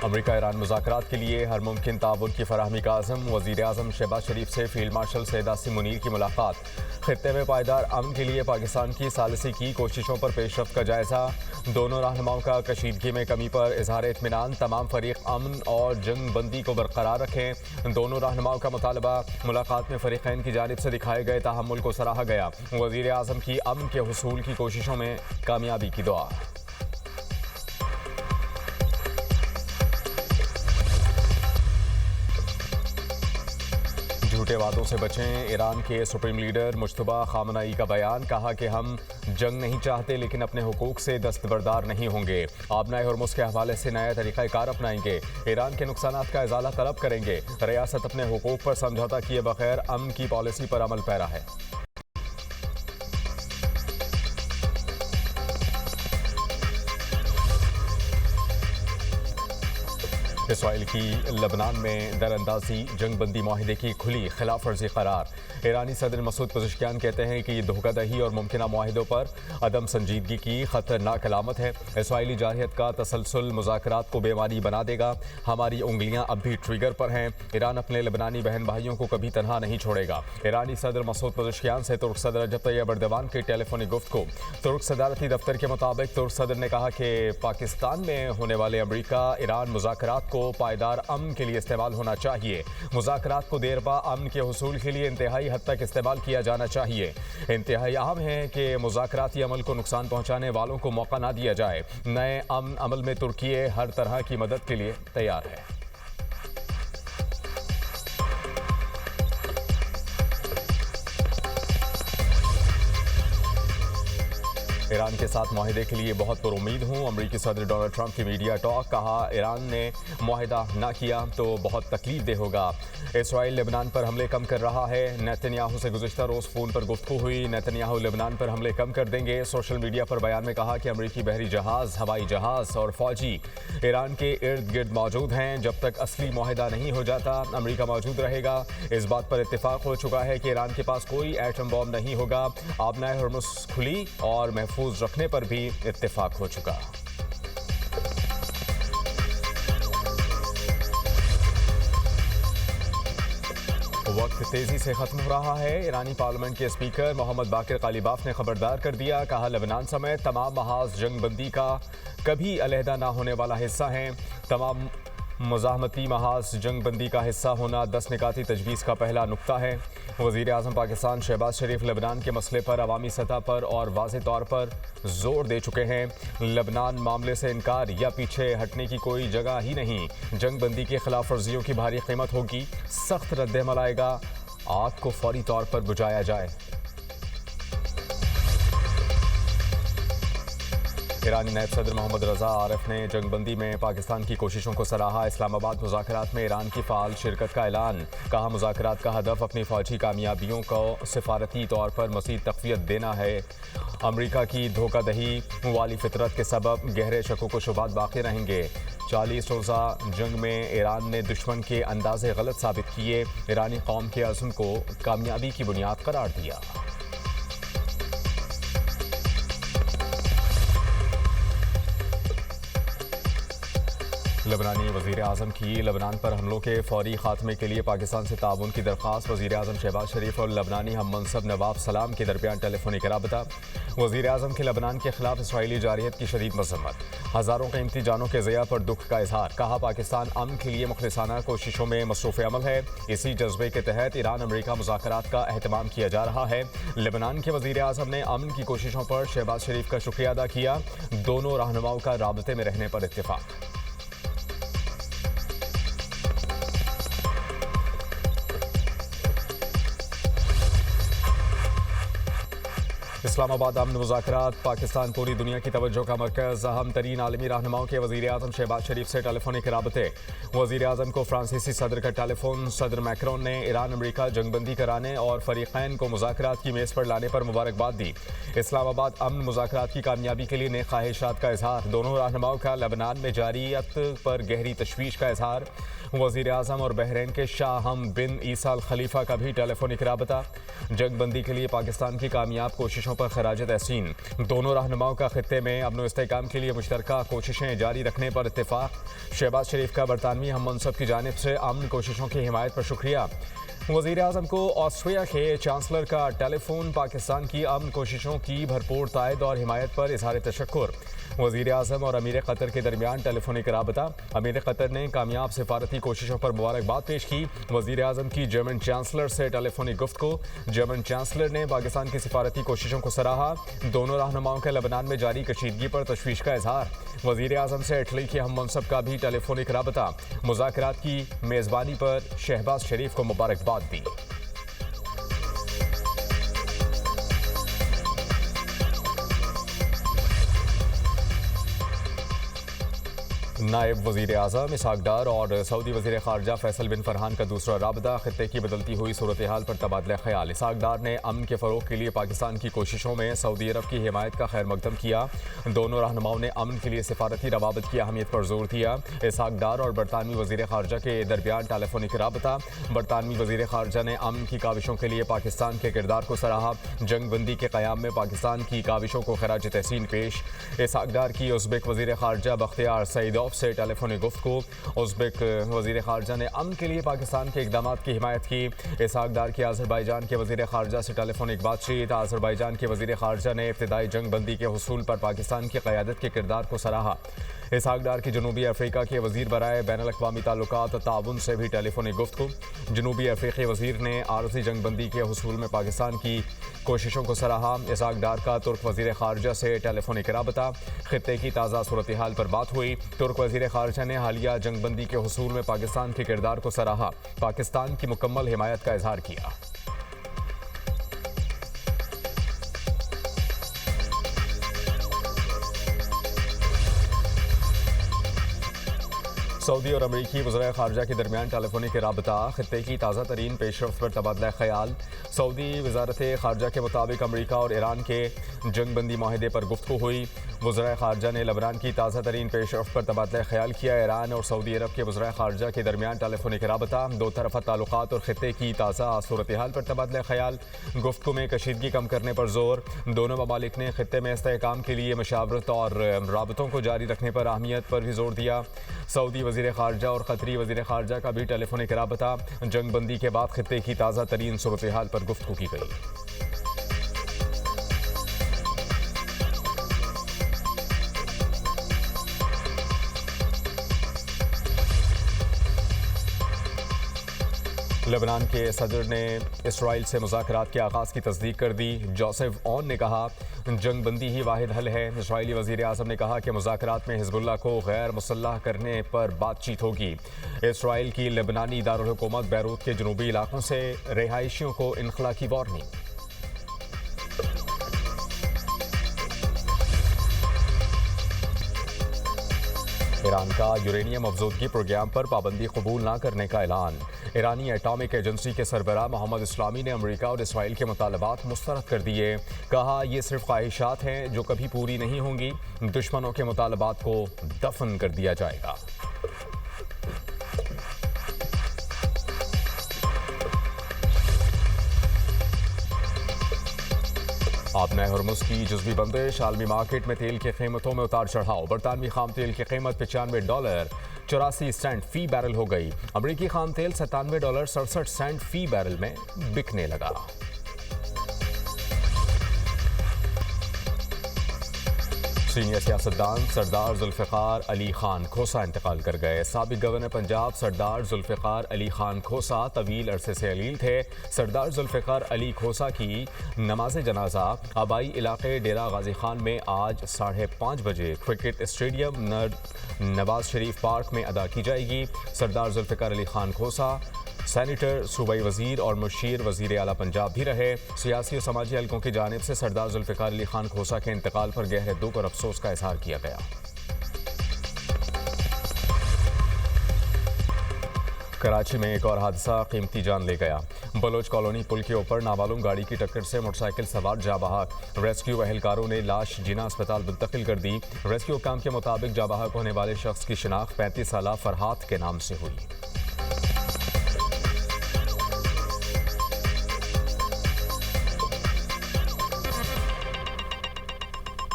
अमरीका Iran मुज़ाकरात के लिए हर मुमकिन ताउन की फराहमी का आज़म। वज़ीर आज़म शहबाज शरीफ से फील्ड मार्शल सैयद आसिम मुनीर की मुलाकात। खित्ते में पायदार अमन के लिए पाकिस्तान की सालिसी की कोशिशों पर पेशरफ्त का जायज़ा। दोनों रहनुमाओं का कशीदगी में कमी पर इजहार इत्मीनान। तमाम फरीक अमन और जंग बंदी को बरकरार रखें। दोनों रहनुमाओं का मुतालबा। मुलाकात में फरीकैन की जानिब से दिखाए गए तहम्मुल को सराहा गया। वज़ीर आज़म की अमन के हुसूल की कोशिशों में कामयाबी की दुआ। झूठे वादों से बचें। ईरान के सुप्रीम लीडर मुज्तबा खामनई का बयान। कहा कि हम जंग नहीं चाहते लेकिन अपने हुकूक से दस्तबरदार नहीं होंगे। आबनाए हॉर्मुज़ के हवाले से नया तरीक़ाकार अपनाएंगे। ईरान के नुकसानात का इजाला तलब करेंगे। रियासत अपने हुकूक पर समझौता किए बगैर अमन की पॉलिसी पर अमल पैरा है। इसराइल की लबनान में दरअंदाजी जंग बंदी माहिदे की खुली खिलाफ वर्जी करार। ईरानी सदर मसूद पज़ेश्कियान कहते हैं कि ये धोखादही और मुमकिन माहिदों पर अदम संजीदगी की खतरनाक अलामत है। इसराइली जारहियत का तसलसल मुज़ाकरात को बेमानी बना देगा। हमारी उंगलियां अब भी ट्रिगर पर हैं। ईरान अपने लबनानी बहन भाइयों को कभी तनहा नहीं छोड़ेगा। ईरानी सदर मसूद पज़ेश्कियान से तुर्क सदर रजब तैयब एर्दोगान की टेलीफोनिक गुफ्तगू। तुर्क सदारती दफ्तर के मुताबिक तुर्क सदर ने कहा कि पाकिस्तान में होने वाले अमरीका ईरान मुज़ाकरात को पायदार अमन के लिए इस्तेमाल होना चाहिए। मुज़ाकरात को देरपा अमन के हुसूल के लिए इंतहाई हद तक इस्तेमाल किया जाना चाहिए। इंतहाई अहम है कि मुज़ाकराती अमल को नुकसान पहुँचाने वालों को मौका ना दिया जाए। नए अमन अमल में तुर्की हर तरह की मदद के लिए तैयार है। ईरान के साथ माहिदे के लिए बहुत पुरुमीद हूँ। अमरीकी सदर डोनाल्ड ट्रंप की मीडिया टॉक। कहा ईरान ने माहिदा ना किया तो बहुत तकलीफ दे होगा। इसराइल लेबनान पर हमले कम कर रहा है। नेतन्याहू से गुज़िश्ता रोज़ फ़ोन पर गुफ्तगू हुई। नेतन्याहू लेबनान पर हमले कम कर देंगे। सोशल मीडिया पर बयान में कहा कि अमरीकी बहरी जहाज़, हवाई जहाज़ और फौजी ईरान के इर्द गिर्द मौजूद हैं। जब तक असली माहिदा नहीं हो जाता अमरीका मौजूद रहेगा। इस बात पर इत्तेफाक हो चुका है कि ईरान के पास कोई एटम बॉम्ब नहीं होगा। आबनाए हॉर्मुज़ खुली और महफूज रखने पर भी इत्तेफाक हो चुका। वक्त तेजी से खत्म हो रहा है। ईरानी पार्लियामेंट के स्पीकर मोहम्मद बाकिर कालिबाफ ने खबरदार कर दिया। कहा लेबनान समेत तमाम महाज जंग बंदी का कभी अलहदा ना होने वाला हिस्सा हैं। तमाम मुज़ाहमती महाज जंग बंदी का हिस्सा होना 10 निकाती तजवीज़ का पहला नुक्ता है। वज़ीर आज़म पाकिस्तान शहबाज शरीफ लेबनान के मसले पर अवामी सतह पर और वाज़ेह तौर पर जोर दे चुके हैं। लेबनान मामले से इनकार या पीछे हटने की कोई जगह ही नहीं। जंग बंदी की खिलाफ वर्जियों की भारी कीमत होगी। सख्त रद्द-ए-अमल आएगा। आग को फौरी तौर पर बुझाया जाए। ईरानी नायब सदर मोहम्मद रज़ा आरिफ ने जंगबंदी में पाकिस्तान की कोशिशों को सराहा। इस्लामाबाद मुज़ाकरात में ईरान की फ़ाल शिरकत का ऐलान। कहा मुज़ाकरात का हदफ अपनी फ़ौजी कामयाबियों को सिफारती तौर पर मज़ीद तक़वियत देना है। अमरीका की धोखादही वाली फितरत के सबब गहरे शक व शुबहात बाकी रहेंगे। 40 रोज़ा जंग में ईरान ने दुश्मन के अंदाजे गलत साबित किए। ईरानी कौम के अज़्म को कामयाबी की बुनियाद करार दिया। लबनानी वज़ीर आज़म की लबनान पर हमलों के फौरी खात्मे के लिए पाकिस्तान से ताउन की दरख्वास्त। वज़ीर आज़म शहबाज शरीफ और लबनानी हम मनसब नवाब सलाम के दरमियान टेलीफोनिक राबता। वज़ीर आज़म के लबनान के खिलाफ इसराइली जारहियत की शदीद मज़म्मत। हज़ारों कीमती जानों के ज़िया पर दुख का इजहार। कहा पाकिस्तान अमन के लिए मुखलिसाना कोशिशों में मसरूफ़ अमल है। इसी जज्बे के तहत ईरान अमरीका मुज़ाकरात का एहतमाम किया जा रहा है। लबनान के वज़ीर आज़म ने अमन की कोशिशों पर शहबाज शरीफ का शुक्रिया अदा किया। दोनों रहनुमाओं का राबते में रहने पर इत्तेफाक। इस्लामाबाद अमन मुज़ाकरात। पाकिस्तान पूरी दुनिया की तवज्जो का मरकज़। अहम तरीन आलमी रहनुमाओं के वज़ीर आज़म शहबाज शरीफ से टेलीफोनिक राबते। वज़ीर आज़म को फ्रांसीसी सदर का टेलीफोन। सदर मैक्रोन ने ईरान अमरीका जंगबंदी कराने और फरीक़ैन को मुज़ाकरात की मेज़ पर लाने पर मुबारकबाद दी। इस्लामाबाद अमन मुज़ाकरात की कामयाबी के लिए नेक ख्वाहिशात का इजहार। दोनों रहनुमाओं का लबनान में जारियत पर गहरी तशवीश का इजहार। वज़ीर आज़म और बहरीन के शाह हम बिन ईसा अल खलीफा का भी टेलीफोनिक राबता। जंगबंदी के लिए पाकिस्तान की कामयाब कोशिशों कोशिशों पर खराज तहसीन। दोनों रहनुमाओं का खित्ते में अमन व इस्तेहकाम के लिए मुश्तरका कोशिशें जारी रखने पर इत्तेफाक। शहबाज शरीफ का बरतानवी हम मनसब की जानिब से अमन कोशिशों की हिमायत पर शुक्रिया। वज़ीर आज़म को ऑस्ट्रिया के चांसलर का टेलीफोन। पाकिस्तान की अमन कोशिशों की भरपूर तायद और हिमायत पर इजहार तशक्कुर। वज़ीर आज़म और अमीर कतर के दरमियान टेलीफोनिक राबता। अमीर कतर ने कामयाब सिफारती कोशिशों पर मुबारकबाद पेश की। वज़ीर आज़म की जर्मन चांसलर से टेलीफोनिक गुफ्तगू। जर्मन चांसलर ने पाकिस्तान की सिफारती कोशिशों को सराहा। दोनों रहनुमाओं के लबनान में जारी कशीदगी पर तशवीश का इजहार। वज़ीर आज़म से इटली के हम मनसब का भी टेलीफोनिक राबता। मुज़ाकरात की मेज़बानी पर शहबाज शरीफ को मुबारकबाद दी। नायब वज़ीर आज़म इसहाक डार और सऊदी वज़ीर ख़ारजा फैसल बिन फरहान का दूसरा राबता। खित्ते की बदलती हुई सूरत हाल पर तबादला ख्याल। इसहाक डार ने अमन के फ़रोग़ के लिए पाकिस्तान की कोशिशों में सऊदी अरब की हिमायत का खैर मकदम किया। दोनों रहनुमाओं ने अमन के लिए सिफारती रवाबत की अहमियत पर जोर दिया। इसहाक डार और बरतानवी वज़ीर ख़ारजा के दरमियान टेलीफोनिक राबता। बरतानवी वज़ीर ख़ारजा ने अमन की काविशों के लिए पाकिस्तान के किरदार को सराहा। जंग बंदी के क़याम में पाकिस्तान की काविशों को खराज तहसीन पेश। इसहाक डार की उज़्बेक वज़ीर ख़ारजा बख्तियार सईदोव से टेलीफोनिक गुफ्तगू। उज़्बेक वज़ीर ख़ारजा ने अमन के लिए पाकिस्तान के इक़दामात की हिमायत की। इसहाक डार की अज़रबैजान के वज़ीर ख़ारजा से टेलीफोनिक बातचीत। अज़रबैजान के वज़ीर ख़ारजा ने इब्तिदाई जंग बंदी के हुसूल पर पाकिस्तान की क़यादत के किरदार को सराहा। इसहाक डार की जनूबी अफ्रीका के वज़ीर बराए बैनुल अक़वामी ताल्लुकात ताउन से भी टेलीफोनिक गुफ्तगू। जनूबी अफ्रीकी वज़ीर ने आरज़ी जंग बंदी के हुसूल में पाकिस्तान की कोशिशों को सराहा। इसहाक डार का तुर्क वज़ीर ख़ारजा से टेलीफोनिक राबता। खित्ते की ताज़ा सूरत हाल पर बात हुई। तुर्क वज़ीर ख़ारजा ने हालिया जंग बंदी के हुसूल में पाकिस्तान के किरदार को सराहा। पाकिस्तान की मुकम्मल हिमायत का इजहार किया। सऊदी और अमरीकी वज़ीर ख़ारजा के दरमियान टेलीफोनिक राबता। खित्ते की ताज़ा तरीन पेशरफ्त पर तबादला ख्याल। सऊदी वज़ारत ख़ारजा के मुताबिक अमरीका और ईरान के जंग बंदी माहिदे पर गुफ्तगू हुई। वज़ीर ख़ारजा ने लबनान की ताज़ा तरीन पेशरफ्त पर तबादला ख्याल किया। ईरान और सऊदी अरब के वज़ीर ख़ारजा के दरमियान टेलीफोनिक राबता। दो तरफ़ा ताल्लुकात और खित्ते की ताज़ा सूरत हाल पर तबादला ख्याल। गुफ्तगू में कशीदगी कम करने पर जोर। दोनों ममालिक ने खित्ते में इस्तेहकाम के लिए मशावरत और राबतों को जारी रखने पर अहमियत पर भी जोर दिया। सऊदी वज़ीर ख़ारजा और क़तरी वज़ीर ख़ारजा का भी टेलीफोनिक राबता। जंग बंदी के बाद खित्ते की ताज़ा तरीन सूरत हाल पर गुफ्तगू की गई। लेबनान के सदर ने इसराइल से मुज़ाकरात के आगाज़ की तस्दीक कर दी। जोसेफ ऑन ने कहा जंग बंदी ही वाहिद हल है। इसराइली वज़ीर आज़म ने कहा कि मुज़ाकरात में हिज़्बुल्लाह को गैर मुसल्लह करने पर बातचीत होगी। इसराइल की लेबनानी दारुल हुकूमत बैरूत के जनूबी इलाकों से रिहायशियों को इनखला की वार्निंग। ईरान का यूरेनियम अफजोदगी प्रोग्राम पर पाबंदी कबूल न करने का ऐलान। ईरानी एटॉमिक एजेंसी के सरबराह मोहम्मद इस्लामी ने अमेरिका और इसराइल के मुतालबात मुस्तरद कर दिए। कहा ये सिर्फ ख्वाहिशात हैं जो कभी पूरी नहीं होंगी। दुश्मनों के मुतालबात को दफन कर दिया जाएगा। आपने हरमुज़ की जुज़वी बंदिश। आलमी मार्केट में तेल की कीमतों में उतार चढ़ाव। बरतानवी खाम तेल की कीमत $95.84 फी बैरल हो गई। अमरीकी खाम तेल $97.67 फी बैरल में बिकने लगा। सीनियर सियासतदान सरदार जुल्फ़िकार अली खान खोसा इंतकाल कर गए। साबिक गवर्नर पंजाब सरदार जुल्फ़िकार अली खान खोसा तवील अरसे से अलील थे। सरदार जुल्फ़िकार अली खोसा की नमाज जनाजा आबाई इलाके डेरा गाजी खान में आज 5:30 बजे cricket stadium Nawaz Sharif park में अदा की जाएगी। सरदार जुल्फ़िकार अली खान खोसा सैनिटर, सूबाई वज़ीर और मुशीर वज़ीर आला पंजाब भी रहे। सियासी और समाजी हलकों की जानिब से सरदार जुल्फ़िकार अली खान खोसा के इंतकाल पर गहरे दुख और अफसोस का इजहार किया गया। कराची में एक और हादसा कीमती जान ले गया। बलोच कॉलोनी पुल के ऊपर नामालूम गाड़ी की टक्कर से मोटरसाइकिल सवार जा बहक। रेस्क्यू अहलकारों ने लाश जिना अस्पताल मुंतकिल कर दी। रेस्क्यू काम के मुताबिक जा बहक होने वाले शख्स की शिनाख्त 35 साला फरहात के नाम से हुई।